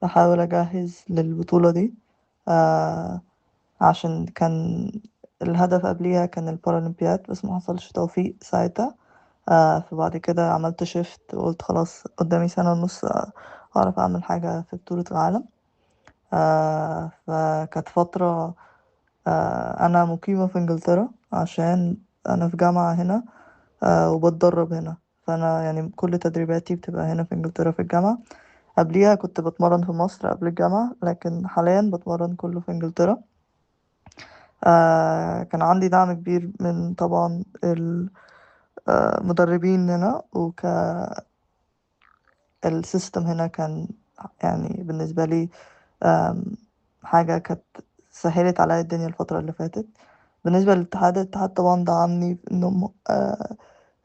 بحاول أجهز للبطولة دي. آه عشان كان الهدف قبليها كان البارالمبياد، بس ما حصلش توفيق ساعتها. فبعد كده عملت شيفت وقلت خلاص قدامي سنة ونص، أعرف أعمل حاجة في بطولة العالم. فكانت فترة. أنا مقيمة في إنجلترا عشان أنا في جامعة هنا، وبتدرب هنا. فأنا يعني كل تدريباتي بتبقى هنا في إنجلترا في الجامعة. قبليها كنت بتمرن في مصر قبل الجامعة، لكن حاليا بتمرن كله في إنجلترا. كان عندي دعم كبير من طبعا المدربين هنا، السيستم هنا كان يعني بالنسبة لي آم، حاجة كانت سهلت عليا الدنيا الفترة اللي فاتت. بالنسبة للاتحاد، الاتحاد طبعا دعمني في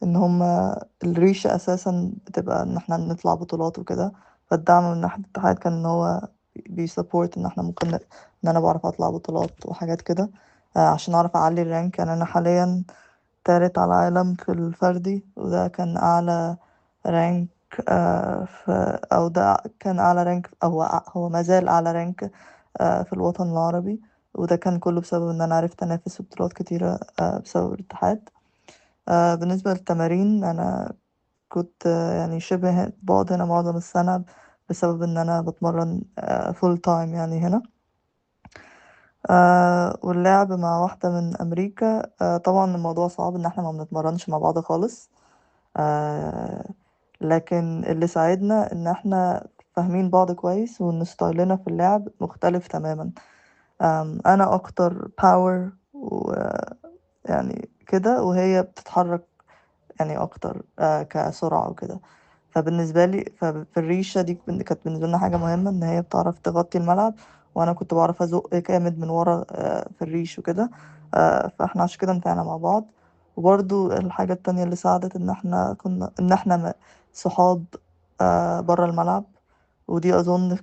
إن هما الريشة أساسا بتبقى إن احنا نطلع بطولات وكده. فالدعم من ناحية الاتحاد كان إن هو بيسبورت إن احنا ممكن إن أنا بعرف أطلع بطولات وحاجات كده، عشان أعرف أعلي الرانك. يعني أنا حاليا تالت على العالم في الفردي، وده كان أعلى رانك. أو ده كان أعلى رانك، أو هو مازال أعلى رانك في الوطن العربي. وده كان كله بسبب إن أنا عرفت أنافس في بطولات كتيرة بسبب الاتحاد. بالنسبة للتمارين، أنا كنت يعني شبه بقعد هنا معظم السنة بسبب إن أنا بتمرن فول تايم يعني هنا. واللعب مع واحدة من أمريكا، طبعا الموضوع صعب إن احنا ما بنتمرنش مع بعض خالص. آه لكن اللي ساعدنا إن احنا فاهمين بعض كويس، وإن ستايلنا في اللعب مختلف تماما. أنا أكتر باور ويعني كده، وهي بتتحرك يعني أكتر كسرعة وكده. فبالنسبة لي في الريشة دي كانت بالنسبة لنا حاجة مهمة، إن هي بتعرف تغطي الملعب، وأنا كنت بعرف أزق جامد من ورا في الريش وكده. فاحنا عشان كده نفعنا مع بعض. وبرضو الحاجة التانية اللي ساعدت إن احنا صحاب برا الملعب. ودي أظن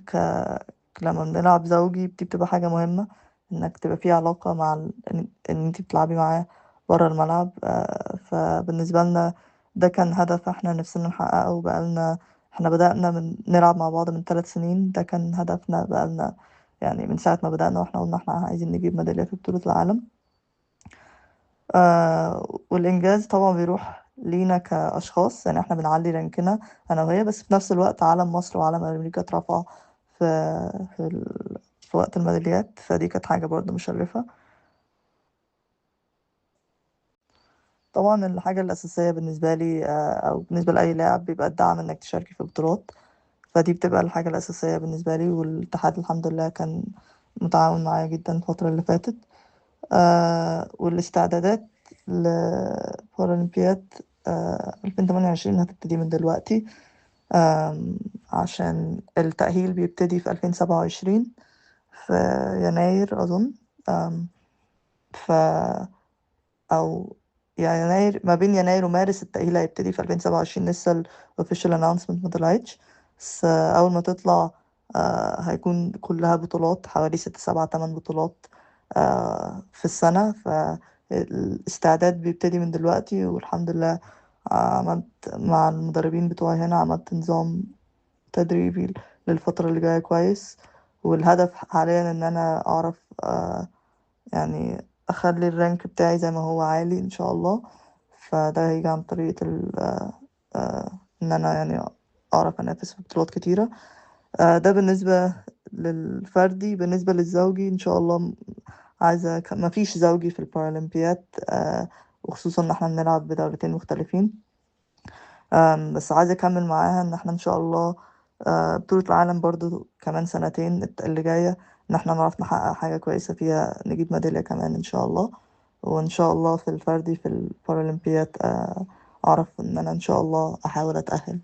لما بنلعب زوجي دي بتبقى حاجة مهمة، إنك تبقى في علاقة مع إن انتي بتلعبي معاه برا الملعب. فبالنسبة لنا ده كان هدف احنا نفسنا نحققه بقالنا. احنا بدأنا نلعب مع بعض من 3 سنين، ده كان هدفنا بقالنا يعني من ساعة ما بدأنا، واحنا قلنا احنا عايزين نجيب ميدالية في بطولة العالم. والإنجاز طبعا بيروح لينا كأشخاص، يعني احنا بنعلي رانكنا أنا وهي، بس في نفس الوقت علم مصر وعلم أمريكا اترفع في في وقت الميداليات، فدي كانت حاجة برضه مشرفة. طبعا الحاجة الأساسية بالنسبة لي أو بالنسبة لأي لاعب بيبقى الدعم، إنك تشاركي في بطولات. فدي بتبقى الحاجة الأساسية بالنسبة لي، والاتحاد الحمد لله كان متعاون معايا جدا الفترة اللي فاتت. والاستعدادات لبارالمبياد 2028 هتبتدي من دلوقتي. عشان التأهيل بيبتدي في 2027 في يناير أظن. آم، ف أو يعني يناير، ما بين يناير ومارس التأهيل هيبتدي في 2027. لسه ال official announcement ما طلعتش، بس أول ما تطلع هيكون كلها بطولات، حوالي 6 7 8 بطولات في السنة. فالاستعداد بيبتدي من دلوقتي، والحمد لله عملت مع المدربين بتوعي هنا، عملت نظام تدريبي للفترة اللي جاية كويس. والهدف حاليا إن أنا أعرف يعني اخلي الرانك بتاعي زي ما هو عالي ان شاء الله. فده هيجي عن طريقة ان انا يعني اعرف انافس في بطولات كتيرة. ده بالنسبة للفردي. بالنسبة للزوجي ان شاء الله عايزة ما فيش زوجي في البارالمبياد، وخصوصا ان احنا بنلعب بدولتين مختلفين. بس عايزة اكمل معاها ان احنا ان شاء الله بطولة العالم برضو كمان سنتين اللي جاية، ان احنا نعرف نحقق حاجة كويسة فيها، نجيب ميدالية كمان ان شاء الله. وان شاء الله في الفردي في البارالمبياد اعرف ان انا ان شاء الله احاول اتأهل.